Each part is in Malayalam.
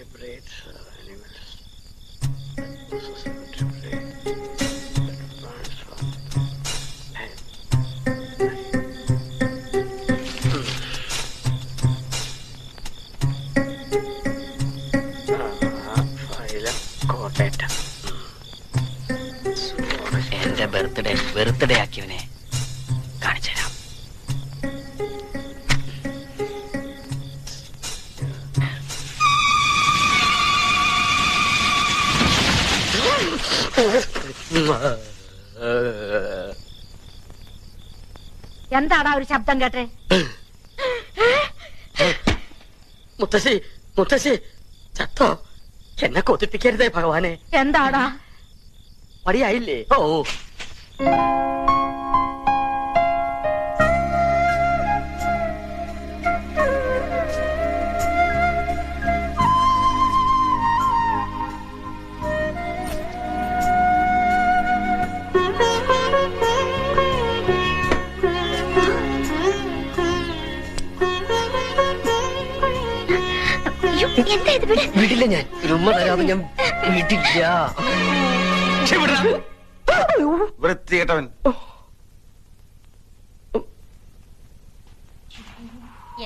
vertebrates are animals that possess a vertebrate that plants from head. Phylum കോട്ടേറ്റ. എന്റെ ബർത്ത്ഡേ ആക്കിയവനെ കാണിച്ചുതരാം. എന്താടാ ഒരു ശബ്ദം കേട്ടെ? മുത്തശ്ശി മുത്തശ്ശി ചത്തോ? എന്നെ കൊതിപ്പിക്കരുതേ ഭഗവാനെ. എന്താടാ? മടിയായില്ലേ? ഓ വിടില്ല, ഞാൻ ഒരു ഉമ്മ തരാതെ ഞാൻ വിടില്ല. വൃത്തികെട്ടവൻ.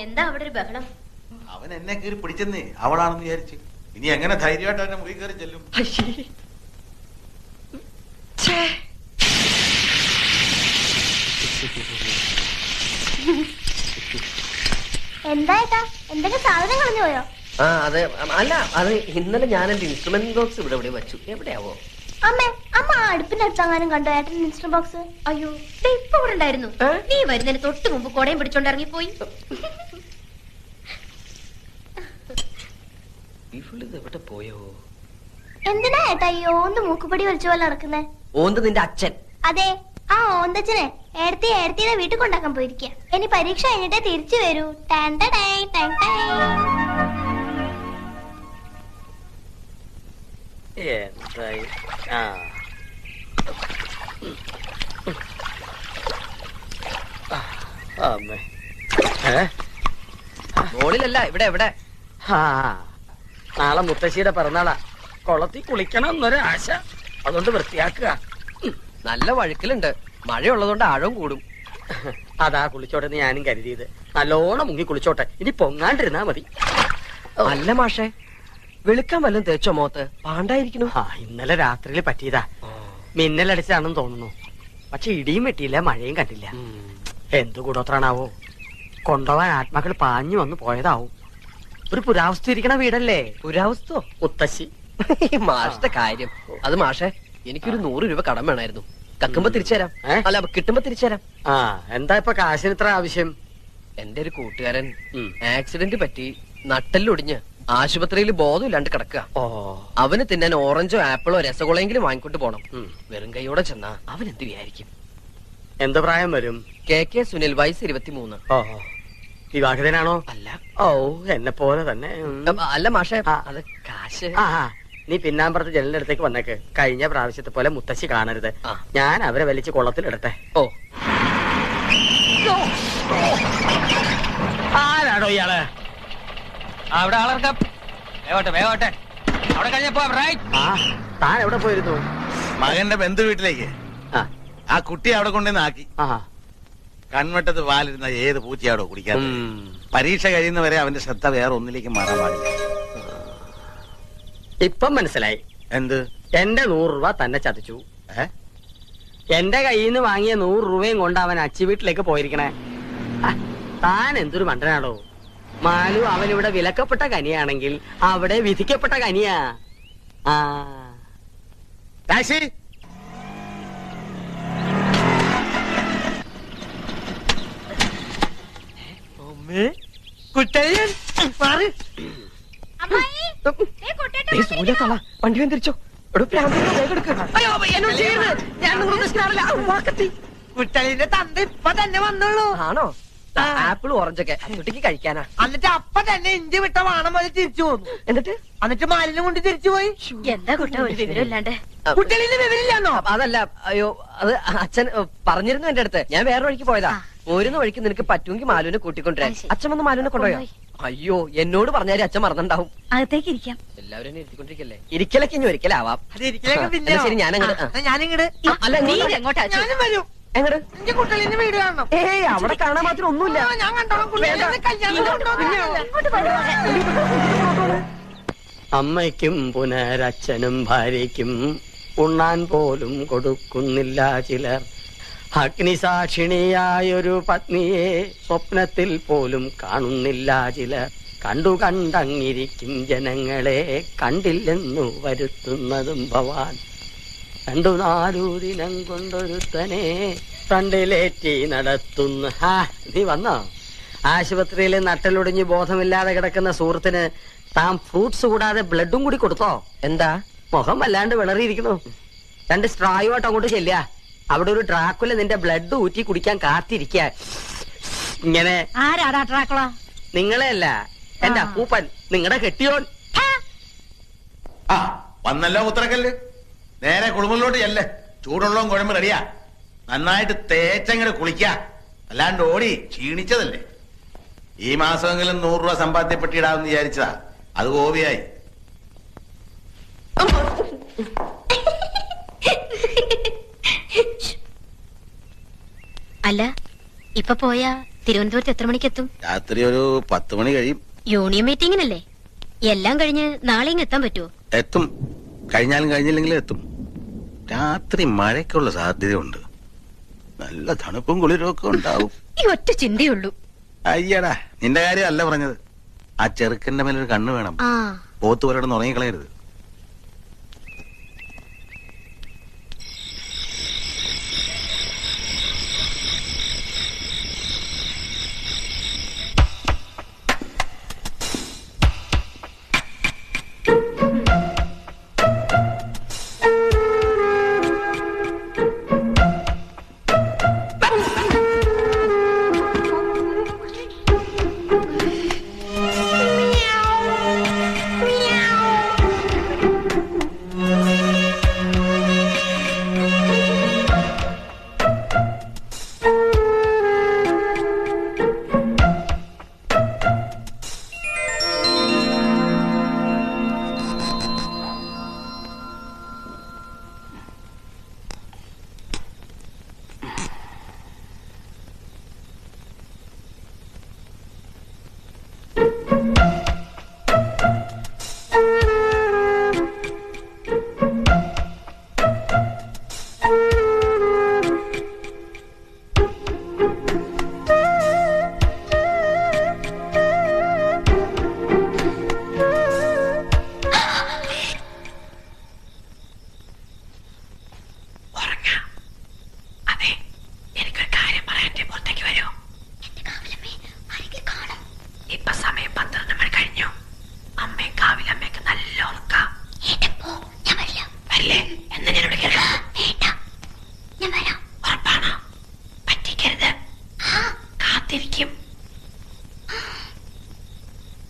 എന്താ അവിടെ ഒരു ബഹളം? അവൻ എന്നെ കയറി പിടിച്ചെന്നേ അവളാണെന്ന് വിചാരിച്ച്. ഇനി എങ്ങനെ ധൈര്യമായിട്ട് അവന്റെ മുറി കയറി ചെല്ലും? എന്താ എന്തൊക്കെ സാധനം കളഞ്ഞു പോയോ? ആ അതെ, അല്ല അത് ഇന്നലെ ഞാൻ എന്റെ ഇൻസ്ട്രുമെന്റ് ബോക്സ് ഇവിടെ വെച്ചു. എവിടെയാവോ? അമ്മ ആ അടുപ്പിന്റെ അടുത്തെങ്ങാനും കണ്ടോ ഏട്ടൻ ഇൻസ്ട്രുമെന്റ് ബോക്സ്? അയ്യോ, ഇപ്പൊ ഇവിടെ ഉണ്ടായിരുന്നു. നീ വരുന്നതിന് തൊട്ട് മുമ്പ് കൊടയും പിടിച്ചോണ്ട് ഇറങ്ങിപ്പോയി. എവിടെ പോയോ? എന്തിനാ ഏട്ടാ ഈ ഓന്ത് മൂക്കുപടി വലിച്ച പോലെ നടക്കുന്നേ? ഓന്ത് നിന്റെ അച്ഛൻ. അതെ, ആ ഓന്തച്ഛനെ ഏടത്തിയെ വീട്ടിൽ കൊണ്ടാക്കാൻ പോയിരിക്കുക. ഇനി പരീക്ഷ കഴിഞ്ഞിട്ടേ തിരിച്ചു വരൂ. എന്തായി? അമ്മേ, മോളിലല്ല, ഇവിടെ എവിടെ? നാളെ മുത്തശ്ശിയുടെ പിറന്നാളാ. കുളത്തിൽ കുളിക്കണം എന്നൊരു ആശ. അതുകൊണ്ട് വൃത്തിയാക്കുക. നല്ല വഴുക്കലുണ്ട്. മഴയുള്ളതുകൊണ്ട് ആഴവും കൂടും. അതാ കുളിച്ചോട്ടെ എന്ന് ഞാനും കരുതിയത്. നല്ലോണം മുങ്ങി കുളിച്ചോട്ടെ, ഇനി പൊങ്ങാണ്ടിരുന്നാ മതി. അല്ല മാഷേ, വെളുക്കാൻ വല്ലതും തേച്ചോ മോത്ത്? പാണ്ടായിരിക്കണു. ഇന്നലെ രാത്രിയിൽ പറ്റിയതാ. മിന്നലടിച്ചാണെന്ന് തോന്നുന്നു. പക്ഷെ ഇടിയും വെട്ടിയില്ല, മഴയും കണ്ടില്ല. എന്തു കൂടോത്രാണാവോ? കൊണ്ടുപോവാൻ ആത്മാക്കൾ പാഞ്ഞു വന്ന് പോയതാവും. ഒരു പുരാവസ്തു ഇരിക്കണ വീടല്ലേ? പുരാവസ്തോ? മുത്തശ്ശി. മാഷത്തെ കാര്യം അത്. മാഷേ, എനിക്കൊരു 100 രൂപ കടം വേണമായിരുന്നു. കക്കുമ്പോ തിരിച്ചുതരാം. അല്ല, കിട്ടുമ്പോ തിരിച്ചുതരാം. എന്താ ഇപ്പൊ കാശിന് ഇത്ര ആവശ്യം? എന്റെ ഒരു കൂട്ടുകാരൻ ആക്സിഡന്റ് പറ്റി നട്ടെല്ലൊടിഞ്ഞ് ആശുപത്രിയിൽ ബോധമില്ലാണ്ട് കിടക്കുക. അവന് തിന്നാൻ ഓറഞ്ചോ ആപ്പിളോ രസഗുളയെങ്കിലും വാങ്ങിക്കൊണ്ട് പോണം. വെറും കൈയോടെ ചെന്നാ അവൻ എന്ത് വിചാരിക്കും? എന്ത് പ്രായം വരും? KK സുനിൽ, വയസ്സ് 23. വിവാഹിതനാണോ? അല്ല. ഓ, എന്നെ പോലെ തന്നെ. അല്ല മാഷേ, അത് കാശ്. നീ പിന്നാമ്പറത്ത് ജനലിന്റെ അടുത്തേക്ക് വന്നേക്ക്. കഴിഞ്ഞ പ്രാവശ്യത്തെ പോലെ മുത്തശ്ശി കാണരുത്. ഞാൻ അവരെ വലിച്ച് കുളത്തിലിടട്ടെ. ഓ, ആരാടോ ഇയാള്? അവിടെ ആളർക്കാം. വേവട്ടെ അവിടെ കഴിഞ്ഞപ്പോ താൻ എവിടെ പോയിരുന്നു? മകന്റെ ബന്ധു വീട്ടിലേക്ക്. ആ കുട്ടി അവിടെ കൊണ്ടുവന്ന് ആക്കി. കൺവെട്ടത്ത് പാലിരുന്ന ഏത് പൂച്ചയാടോ കുടിക്കാൻ? പരീക്ഷ കഴിയുന്നവരെ അവന്റെ ശ്രദ്ധ വേറെ ഒന്നിലേക്ക് മാറാൻ പാടില്ല. ഇപ്പം മനസ്സിലായി. എന്ത്? എന്റെ 100 രൂപ തന്നെ ചതിച്ചു. എന്റെ കയ്യിൽ നിന്ന് വാങ്ങിയ 100 രൂപയും കൊണ്ട് അവൻ അച്ചി വീട്ടിലേക്ക് പോയിരിക്കണേ. താൻ എന്തൊരു മണ്ടനാടോ. മാലു അവനിവിടെ വിലക്കപ്പെട്ട കനിയാണെങ്കിൽ അവിടെ വിധിക്കപ്പെട്ട കനിയാ. ടാക്സി. വണ്ടി തിരിച്ചോ. കുട്ടലിന്റെ തന്ത ഇപ്പൊ തന്നെ വന്നുള്ളൂ. ആണോ? ആപ്പിൾ ഓറഞ്ചൊക്കെ കുട്ടിക്ക് കഴിക്കാനാ. എന്നിട്ട് അപ്പൊ തന്നെ ഇഞ്ചി വിട്ട വാണം പോലെ തിരിച്ചു പോന്നു. എന്നിട്ട് മാലിന്യം കൊണ്ട് തിരിച്ചു പോയി. എന്താ കുട്ട ഒരു വിവരമില്ലാണ്ട്? കുട്ടലിന്റെ വിവരമില്ലാന്നോ? അതല്ല, അയ്യോ, അത് അച്ഛൻ പറഞ്ഞിരുന്നു എന്റെ അടുത്ത്. ഞാൻ വേറെ വഴിക്ക് പോയതാ. പോരുന്ന വഴിക്ക് നിനക്ക് പറ്റുമെങ്കിൽ മാലുവിനെ കൂട്ടിക്കൊണ്ടുവരാൻ. അച്ഛൻ വന്ന് മാലുവിനെ കൊണ്ടുപോയോ? അയ്യോ, എന്നോട് പറഞ്ഞാൽ അച്ഛൻ മറന്നുണ്ടാവും. അകത്തേക്ക് ഇരിക്കാം. എല്ലാവരും എന്നെ ഇരുത്തിക്കൊണ്ടിരിക്കല്ലേ? ഇരിക്കലൊക്കെ ഇനി ഒരിക്കലാവാം. ശരി, ഞാനങ്ങട് ഞാനിങ്ങട് അല്ല, ഞാനും വരും. എങ്ങട്? എന്റെ കുട്ടികളിന്റെ വീട് കാണണം. ഏയ്, അവിടെ കാണാൻ മാത്രം ഒന്നുമില്ല. ഞാൻ കണ്ടോളാം. കുട്ടികളെ കല്യാണം അമ്മയ്ക്കും പുനരച്ഛനും ഭാര്യയ്ക്കും ഉണ്ണാൻ പോലും കൊടുക്കുന്നില്ല ചിലർ. അഗ്നിസാക്ഷിണിയായൊരു പത്നിയെ സ്വപ്നത്തിൽ പോലും കാണുന്നില്ല ചിലർ. കണ്ടങ്ങിരിക്കും ജനങ്ങളെ കണ്ടില്ലെന്നു വരുത്തുന്നതും ഭവാൻ. 2-4 ദിനം കൊണ്ടൊരുത്തനെ ഫ്രണ്ടിലേറ്റി നടത്തുന്നു. നീ വന്നോ? ആശുപത്രിയിൽ നട്ടലൊടിഞ്ഞ് ബോധമില്ലാതെ കിടക്കുന്ന സുഹൃത്തിന് താൻ ഫ്രൂട്ട്സ് കൂടാതെ ബ്ലഡും കൂടി കൊടുത്തോ? എന്താ മുഖം വല്ലാണ്ട് വിളറിയിരിക്കുന്നു. 2 സ്ട്രായുമായിട്ട് അങ്ങോട്ട് ചെല്ലുക. അവിടെ ഒരു ഡ്രാക്കുല നിന്റെ ബ്ലഡ് ഊറ്റി കുടിക്കാൻ കാത്തിരിക്ക. ഇങ്ങനെ ആരാടാ ഡ്രാക്കുള? നിങ്ങളെ അല്ല, എന്റെ അപ്പൂപ്പൻ, നിങ്ങളുടെ കെട്ടിയോൻ. ആ വന്നല്ലോ ഉത്തരക്കല്ല്. നേരെ കുളിമുറിലോട്ട് ചെല്ല്. ചൂടുള്ളതും കുഴമ്പ് റെഡിയാ. നന്നായിട്ട് തേച്ചങ്ങട് കുളിക്ക. അല്ലാണ്ട് ഓടി ക്ഷീണിച്ചതല്ലേ. ഈ മാസമെങ്കിലും 100 രൂപ സമ്പാദ്യപ്പെട്ടിടാമെന്ന് വിചാരിച്ചതാ. അത് ഗോപിയായി. അല്ല, ഇപ്പൊ പോയാ തിരുവനന്തപുരത്ത് എത്ര മണിക്കെത്തും? രാത്രി ഒരു 10 മണി കഴിയും. യൂണിയൻ മീറ്റിംഗിനല്ലേ? എല്ലാം കഴിഞ്ഞ് നാളെ ഇങ്ങ് എത്താൻ പറ്റുമോ? എത്തും. കഴിഞ്ഞാലും കഴിഞ്ഞില്ലെങ്കിലും എത്തും. രാത്രി മഴയ്ക്കുള്ള സാധ്യതയുണ്ട്. നല്ല തണുപ്പും കുളിരും ഒക്കെ ഉണ്ടാവും. ഈ ഒറ്റ ചിന്തയുള്ളൂ. അയ്യടാ, നിന്റെ കാര്യം അല്ല പറഞ്ഞത്. ആ ചെറുക്കന്റെ മേലൊരു കണ്ണ് വേണം. ആ, പോത്ത് പോലെവിടെ ഉറങ്ങിക്കളയരുത്.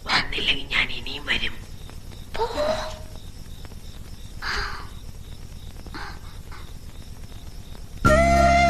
വന്നില്ലെങ്കിൽ ഞാൻ ഇനിയും വരും.